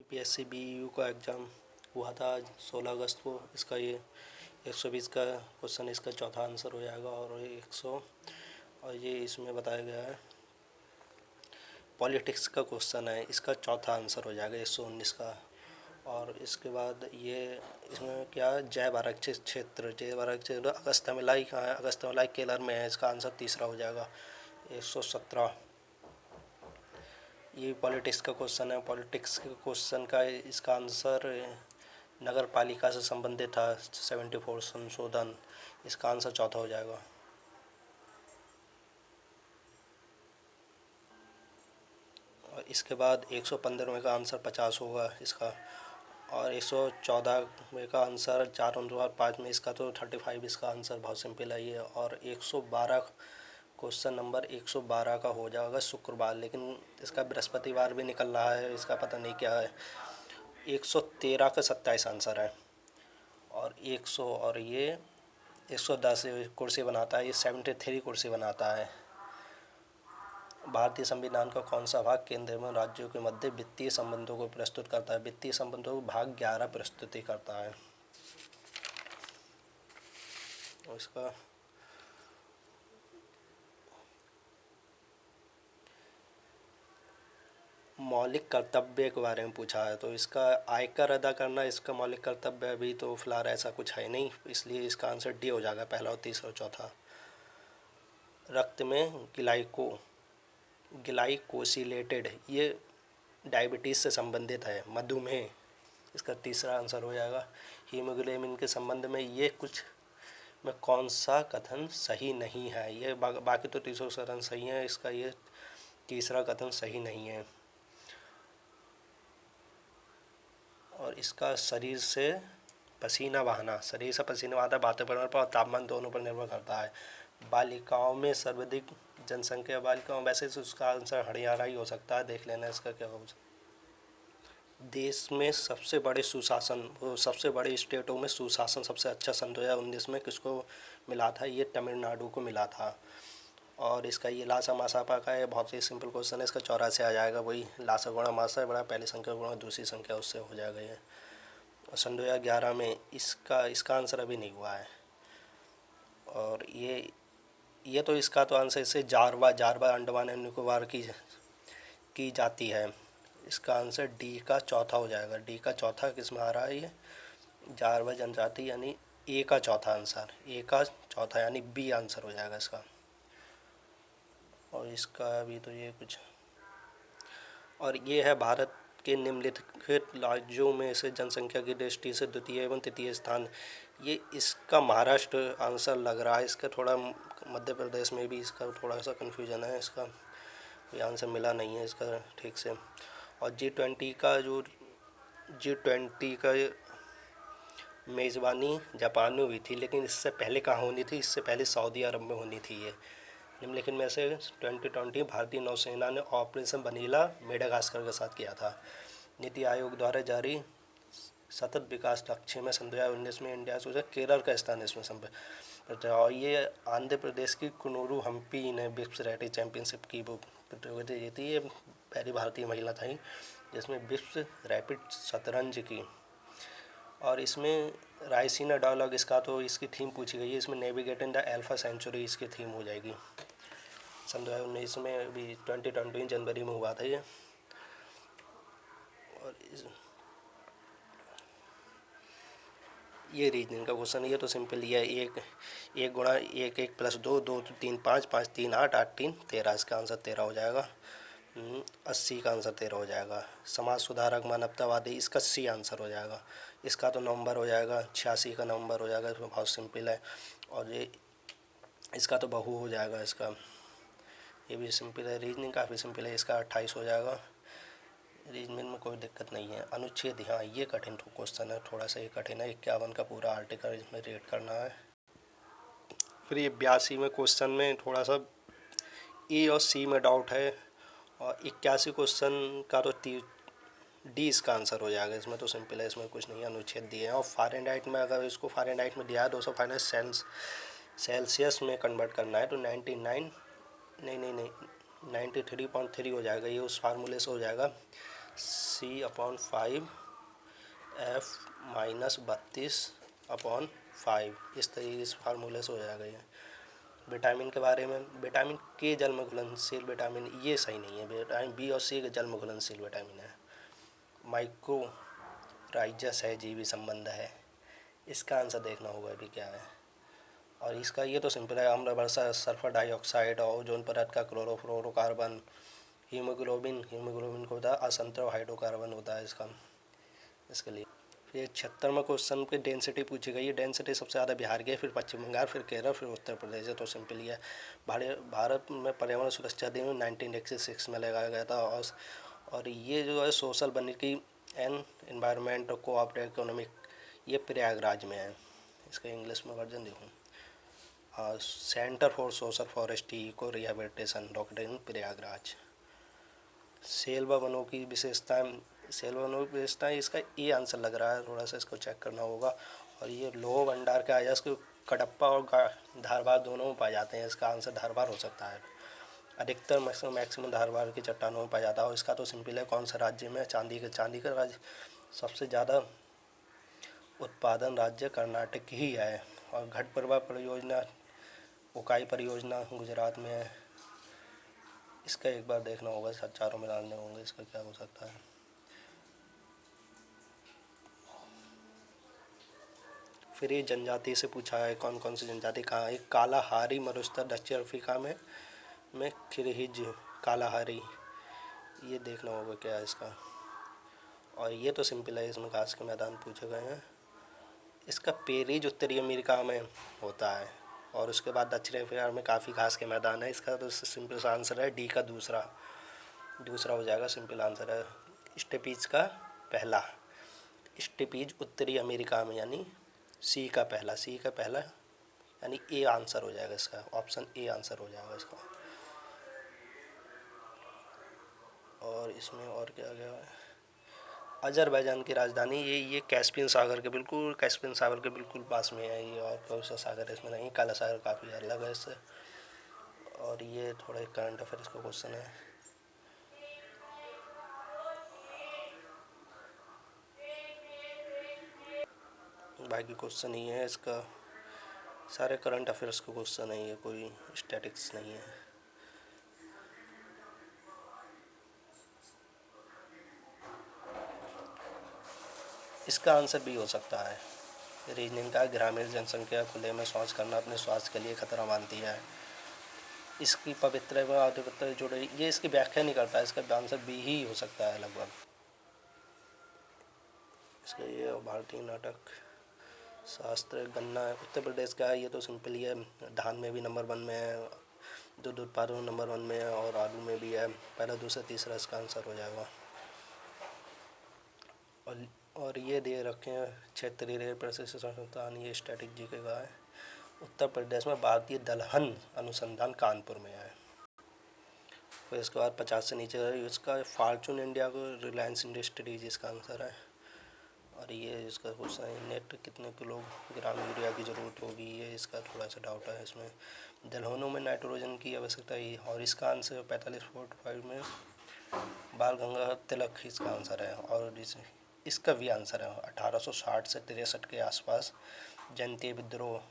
UPSC बीईयू का exam हुआ था 16 अगस्त को। इसका ये 120 का क्वेश्चन इसका चौथा आंसर हो जाएगा। और 100 और ये इसमें बताया गया है पॉलिटिक्स का क्वेश्चन है, इसका चौथा आंसर हो जाएगा 119 का। और इसके बाद ये इसमें क्या जैव आरक्षित क्षेत्र, जैव आरक्षित अगस्त्यमुलाई कहाँ है, अगस्त्यमुलाई केरल में है, इसका आंसर तीसरा हो जाएगा 117। ये पॉलिटिक्स का क्वेश्चन है। पॉलिटिक्स के क्वेश्चन का इसका आंसर नगर पालिका से संबंधित था 74 संशोधन, इसका आंसर चौथा हो जाएगा। और इसके बाद 115वें का आंसर 50 होगा इसका। और 114वें का आंसर 4/5 में, इसका तो 35 इसका आंसर बहुत सिंपल है ये। और 112 क्वेश्चन नंबर 112 का हो जाएगा शुक्रवार, लेकिन इसका बृहस्पतिवार भी निकल रहा है, इसका पता नहीं क्या है। 113 का 27 आंसर है। और 100 और ये 110 कुर्सी बनाता है, ये 73 कुर्सी बनाता है। भारतीय संविधान का कौन सा भाग केंद्र एवं राज्यों के मध्य वित्तीय संबंधों को प्रस्तुत करता है? वित्तीय संबंधों को भाग 11 प्रस्तुति करता है। और इसका मौलिक कर्तव्य के बारे में पूछा है, तो इसका आयकर अदा करना इसका मौलिक कर्तव्य अभी तो फिलहाल ऐसा कुछ है नहीं, इसलिए इसका आंसर डी हो जाएगा, पहला और तीसरा और चौथा। रक्त में ग्लाइकोसिलेटेड, ये डायबिटीज़ से संबंधित है, मधुमेह, इसका तीसरा आंसर हो जाएगा। हीमोग्लोबिन के संबंध में ये कुछ में कौन सा कथन सही नहीं है? ये बाकी तो तीसरा कथन सही है, इसका ये तीसरा कथन सही नहीं है। और इसका शरीर से पसीना बहाना, शरीर से पसीना बहाना वातावरण पर और तापमान दोनों पर निर्भर करता है। बालिकाओं में सर्वाधिक जनसंख्या बालिकाओं, वैसे तो उसका आंसर हरियाणा ही हो सकता है, देख लेना इसका क्या हो। देश में सबसे बड़े सुशासन, सबसे बड़े स्टेटों में सुशासन सबसे अच्छा सन 2019 में किसको मिला था? ये तमिलनाडु को मिला था। और इसका ये लासा मासापा का है, बहुत ही सिंपल क्वेश्चन है, इसका 84 आ जाएगा। वही लासा गुणा मासा है, बड़ा पहली संख्या गुणा दूसरी संख्या, उससे हो जाएगा ये। और सन 2011 में इसका आंसर अभी नहीं हुआ है। और ये तो इसका तो आंसर इससे जारवा अंडमान एंड निकोबार की जाती है, इसका आंसर डी का चौथा हो जाएगा। डी का चौथा किस में आ रहा है? ये जारवा जनजाति, यानी ए का चौथा आंसर, ए का चौथा यानी बी आंसर हो जाएगा इसका। और इसका अभी तो ये कुछ, और ये है भारत के निम्नलिखित राज्यों में से जनसंख्या की दृष्टि से द्वितीय एवं तृतीय स्थान। ये इसका महाराष्ट्र आंसर लग रहा है, इसका थोड़ा मध्य प्रदेश में भी इसका थोड़ा सा कन्फ्यूजन है, इसका कोई आंसर मिला नहीं है इसका ठीक से। और G20 का मेज़बानी जापान में हुई थी, लेकिन इससे पहले कहाँ होनी थी? इससे पहले सऊदी अरब में होनी थी ये। निम्नलिखित में से 2020 भारतीय नौसेना ने ऑपरेशन वनीला मेडागास्कर के साथ किया था। नीति आयोग द्वारा जारी सतत विकास लक्ष्य में सन 2019 में इंडिया से केरल का स्थान इसमें संपर्क। और ये आंध्र प्रदेश की कुनूरू हम्पी ने विश्व रैली चैंपियनशिप की वो प्रतियोगिता जीती। ये पहली भारतीय महिला थी जिसमें विश्व रैपिड शतरंज की। और इसमें रायसीना डायलॉग, इसका तो इसकी थीम पूछी गई है, इसमें नेविगेटिंग द अल्फा सेंचुरी इसकी थीम हो जाएगी। सन 2019 में अभी 2020 जनवरी में हुआ था ये। और ये रीजनिंग का क्वेश्चन, ये तो सिंपल ही है, एक गुणा एक एक प्लस 2 2 3 5 5 3 8 8 3 13, इसका आंसर 13 हो जाएगा। 80 का आंसर 13 हो जाएगा। समाज सुधारक मानवतावादी, इसका सी आंसर हो जाएगा। इसका तो नंबर हो जाएगा 86 का नंबर हो जाएगा, इसमें बहुत सिंपल है। और ये इसका तो बहु हो जाएगा, इसका ये भी सिंपल है। रीजनिंग काफ़ी सिंपल है, इसका 28 हो जाएगा। रीजनिंग में कोई दिक्कत नहीं है। अनुच्छेद, हाँ ये कठिन क्वेश्चन है, थोड़ा सा ये कठिन है। 51 का पूरा आर्टिकल इसमें रीड करना है। फिर ये 82 में क्वेश्चन में थोड़ा सा ए और सी में डाउट है। और 81 क्वेश्चन का तो डी इसका आंसर हो जाएगा। इसमें तो सिंपल है, इसमें कुछ नहीं है, अनुच्छेद दिए हैं। और फ़ारेनहाइट में, अगर इसको फ़ारेनहाइट में दिया है 200 सेल्सियस में कन्वर्ट करना है तो 93.3 हो जाएगा, ये उस फार्मूले से हो जाएगा C/5 F-32/5 इस तरीके से फार्मूले से हो जाएगा ये। विटामिन के बारे में, विटामिन के जल में घुलनशील विटामिन, ये सही नहीं है। विटामिन बी और सी के जल में घुलनशील विटामिन है। माइक्रोराइजा सहजीवी संबंध है, इसका आंसर देखना होगा अभी क्या है। और इसका ये तो सिंपल है, अम्ल वर्षा, सल्फर डाइऑक्साइड, ओजोन परत का क्लोरोफ्लोरोकार्बन, हीमोग्लोबिन को होता है असंतृप्त हाइड्रोकार्बन होता है इसके लिए। फिर 76वां क्वेश्चन पे डेंसिटी पूछी गई है। डेंसिटी सबसे ज़्यादा बिहार की है, फिर पश्चिम बंगाल, फिर केरल, फिर उत्तर प्रदेश है। तो सिंपल ही है। भारत में पर्यावरण सुरक्षा दिवस 1966 में लगाया गया था। और ये जो है सोशल वानिकी एंड एनवायरनमेंट कोऑपरेटिव इकोनॉमिक, ये प्रयागराज में है। इसका इंग्लिश में वर्जन देखूँ, centre for social forestry eco rehabilitation, doctor Prayagraj. सेल्वा वनों की विशेषताएं, इसका ये आंसर लग रहा है, थोड़ा सा इसको चेक करना होगा। और ये लोह भंडार के अयस्क कडप्पा और धारवाड़ दोनों में पाए जाते हैं। इसका आंसर धारवाड़ हो सकता है। अधिकतर मैक्सिमम धारवाड़ की चट्टानों में पाया जाता है। और इसका तो सिंपल है, कौन सा राज्य में, चांदी का राज्य सबसे ज़्यादा उत्पादन राज्य कर्नाटक ही है। और घटप्रभा परियोजना, उकाई परियोजना गुजरात में है। इसका एक बार देखना होगा, चारों में डालने होंगे, इसका क्या हो सकता है। फिर ये जनजाति से पूछा है, कौन कौन सी जनजाति कहाँ है। कालाहारी मरुस्थल दक्षिण अफ्रीका में खिरहिज कालाहारी, ये देखना होगा क्या है इसका। और ये तो सिंपल है, इसमें घास के मैदान पूछे गए हैं। इसका पेरिज उत्तरी अमेरिका में होता है। और उसके बाद दक्षिण अफ्रीका में काफ़ी घास के मैदान है। इसका तो सिंपल सा आंसर है डी का दूसरा हो जाएगा, सिंपल आंसर है। स्टेपीज का पहला, स्टेपीज उत्तरी अमेरिका में, यानी सी का पहला यानी ए आंसर हो जाएगा इसका, ऑप्शन ए आंसर हो जाएगा इसका। और इसमें और क्या गया है, अजरबैजान की राजधानी, ये कैस्पियन सागर के बिल्कुल पास में है ये। और कौन सा सागर है इसमें नहीं, काला सागर काफ़ी अलग है इससे। और ये थोड़ा करंट अफेयर्स का क्वेश्चन है। बाकी क्वेश्चन ही है इसका, सारे करंट अफेयर्स का क्वेश्चन है ये, कोई स्टैटिक्स नहीं है। इसका आंसर भी हो सकता है। रीजनिंग का, ग्रामीण जनसंख्या खुले में शौच करना अपने स्वास्थ्य के लिए खतरा मानती है। इसकी पवित्र व आधिपत्य जुड़े, ये इसकी व्याख्या नहीं करता है, इसका आंसर बी ही हो सकता है लगभग। इसका ये भारतीय नाटक शास्त्र गन्ना उत्तर प्रदेश का है। ये तो सिंपल ही है, धान में भी नंबर 1 में है, दूध उत्पादन में नंबर 1 में है, और आलू में भी है। पहला, दूसरा, तीसरा इसका आंसर हो जाएगा। और ये दे रखे हैं क्षेत्रीय रेल प्रशिक्षण संस्थान, ये स्टैटिक जीके का है। उत्तर प्रदेश में भारतीय दलहन अनुसंधान कानपुर में है। फिर इसके बाद 50 से नीचे है इसका, फॉर्चून इंडिया को रिलायंस इंडस्ट्रीज इसका आंसर है। और ये इसका क्वेश्चन है, नेट कितने किलोग्राम यूरिया की ज़रूरत होगी, ये इसका थोड़ा सा डाउट है इसमें। दलहनों में नाइट्रोजन की आवश्यकता है, और इसका आंसर 45.5 में बाल गंगाधर तिलक इसका आंसर है। और इसका भी आंसर है 1860 से 63 के आसपास जनता विद्रोह,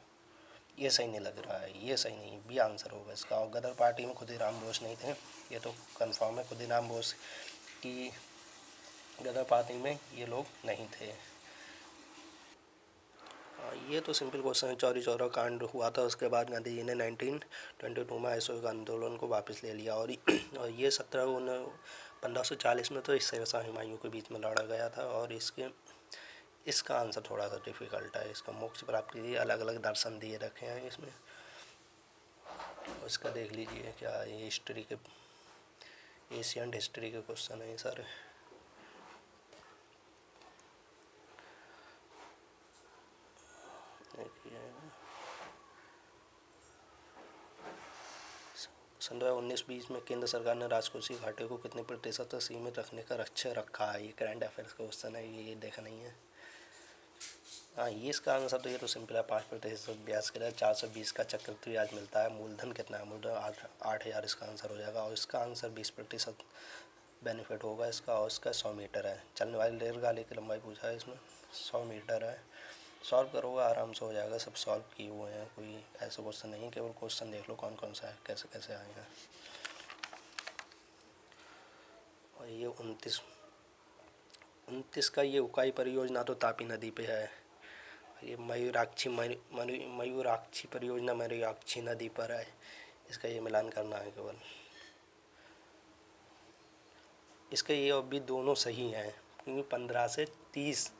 ये सही नहीं लग रहा है, ये सही नहीं, भी आंसर होगा इसका। और गदर पार्टी में खुदीराम बोस नहीं थे, ये तो कंफर्म है। खुदीराम बोस की गदर पार्टी में ये लोग नहीं थे। ये तो सिंपल क्वेश्चन है। चौरी चौरा कांड हुआ था, उसके बाद गांधी जी ने 1922 में असहयोग आंदोलन को वापस ले लिया। और ये 1540 में तो इस शेरशाह हुमायूं के बीच में लड़ा गया था। और इसका आंसर थोड़ा सा डिफ़िकल्ट है। इसका मोक्ष प्राप्ति के अलग अलग दर्शन दिए रखे हैं इसमें। इसका देख लीजिए क्या ये हिस्ट्री के, एशियन हिस्ट्री के क्वेश्चन है सारे। सन 2019-20 में केंद्र सरकार ने राजकोषीय घाटे को कितने प्रतिशत तक सीमित रखने का लक्ष्य रखा है, ये करंट अफेयर्स का क्वेश्चन है, ये देखा नहीं है। हाँ, ये इसका आंसर तो ये तो सिंपल है, 5% ब्याज के लिए 420 का चक्रवृद्धि ब्याज मिलता है। मूलधन कितना है, मूलधन 8,000 इसका आंसर हो जाएगा। और इसका आंसर 20% बेनिफिट होगा इसका। और इसका 100 मीटर है। चलने वाली रेलगाड़ी की लंबाई पूछा है इसमें, 100 मीटर है। सॉल्व करोगे आराम से हो जाएगा, सब सॉल्व किए हुए हैं, कोई ऐसा क्वेश्चन नहीं है। केवल क्वेश्चन देख लो कौन कौन सा है, कैसे कैसे आए हैं। और ये 29 का ये उकाई परियोजना तो तापी नदी पे है। ये मयूराक्षी परियोजना मयूराक्षी नदी पर है। इसका ये मिलान करना है केवल। इसके ये अभी दोनों सही हैं, क्योंकि 15 से 30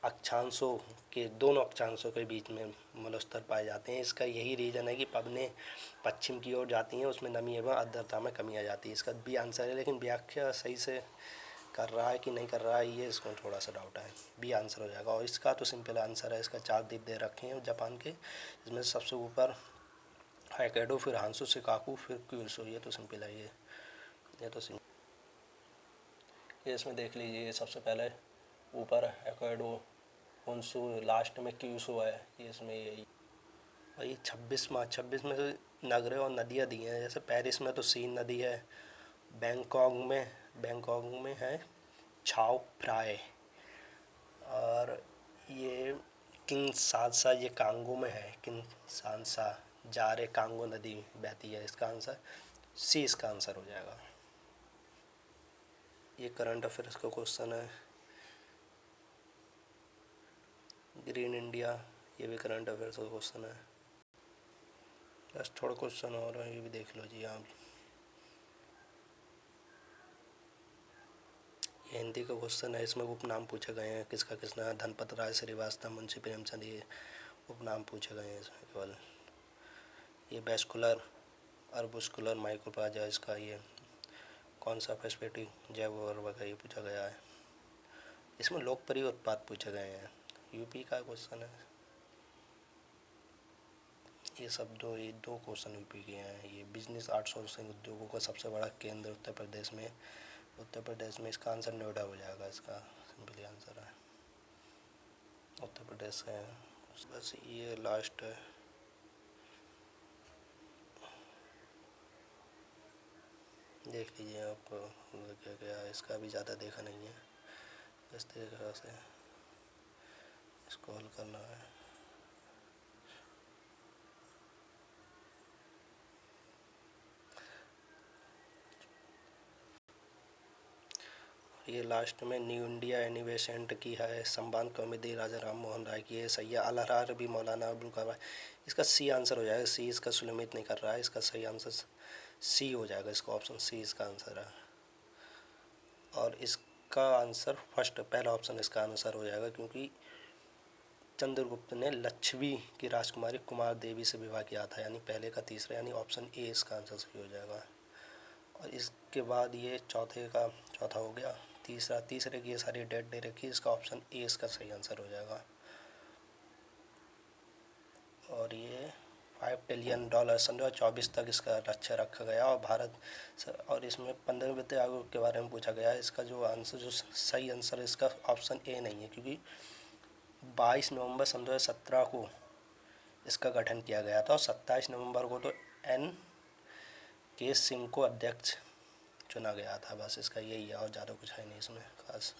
अक्षांशों के, दोनों अक्षांशों के बीच में मलस्तर पाए जाते हैं। इसका यही रीज़न है कि पवनें पश्चिम की ओर जाती हैं, उसमें नमी एवं आर्द्रता में कमी आ जाती है। इसका बी आंसर है, लेकिन व्याख्या सही से कर रहा है कि नहीं कर रहा है ये इसको थोड़ा सा डाउट है। बी आंसर हो जाएगा। और इसका तो सिंपल आंसर है। इसका 4 द्वीप दे रखे हैं जापान के, इसमें सबसे ऊपर होक्काइडो, फिर हांसू शिकाकू, फिर क्यूशू। ये तो सिंपल है। ये तो सिंपल। ये इसमें देख लीजिए, ये सबसे पहले ऊपर होक्काइडो, होन्शु, लास्ट में क्यूशू है। ये इसमें यही भाई 26 में से नगरें और नदियाँ दी हैं। जैसे पेरिस में तो सीन नदी है, बैंकॉक में है छाओ फ्राई, और ये किंशासा ये कांगो में है, किंशासा जारे कांगो नदी बहती है। इसका आंसर सी, इसका आंसर हो जाएगा। ये करंट अफेयर्स का क्वेश्चन है। ग्रीन इंडिया, ये भी करंट अफेयर्स का क्वेश्चन है। बस थोड़ा क्वेश्चन और है, ये भी देख लो जी आप। ये हिंदी का क्वेश्चन है। इसमें उपनाम पूछे गए हैं किसका किसना, धनपत राय श्रीवास्तव, मुंशी प्रेमचंद, ये उपनाम पूछे गए हैं इसमें केवल। ये वेस्कुलर अर्बुस्कुलर माइक्रोप्लाज्मा, इसका ये कौन सा फेस्पेटिक जैव उर्वरक है, ये पूछा गया है। इसमें लोकप्रिय उत्पाद पूछे गए हैं, यूपी का क्वेश्चन है। ये दो क्वेश्चन यूपी के हैं। ये बिजनेस आउटसोर्सिंग उद्योगों का सबसे बड़ा केंद्र उत्तर प्रदेश में इसका आंसर नोएडा हो जाएगा। इसका सिंपली आंसर है उत्तर प्रदेश है। बस ये लास्ट है। देख लीजिए आप क्या क्या है। इसका भी ज़्यादा देखा नहीं है, इस तरह से इसको हल करना है। ये लास्ट में न्यू इंडिया एनिवेसेंट की है, संवाद कॉमेडी राजा राम मोहन राय की है। सैय्यद अलहरार भी मौलाना अबुल कलाम। इसका सी आंसर हो जाएगा। सी, इसका सुलमित नहीं कर रहा है। इसका सही आंसर सी हो जाएगा। इसका ऑप्शन सी इसका आंसर है। और इसका आंसर फर्स्ट, पहला ऑप्शन इसका आंसर हो जाएगा, क्योंकि चंद्रगुप्त ने लच्छवी की राजकुमारी कुमार देवी से विवाह किया था, यानी पहले का तीसरा, यानी ऑप्शन ए इसका आंसर सही हो जाएगा। और इसके बाद ये चौथा हो गया। तीसरे की ये सारी डेट दे रखी है। इसका ऑप्शन ए इसका सही आंसर हो जाएगा। और ये $5 ट्रिलियन सन 2024 तक इसका लक्ष्य रखा गया। और भारत और इसमें 15वें वित्त आयोग के बारे में पूछा गया है। इसका जो सही आंसर इसका ऑप्शन ए नहीं है, क्योंकि 22 नवंबर सन 2017 को इसका गठन किया गया था, और 27 नवंबर को तो NK सिंह को अध्यक्ष चुना गया था। बस इसका यही है, और ज़्यादा कुछ है नहीं इसमें खास।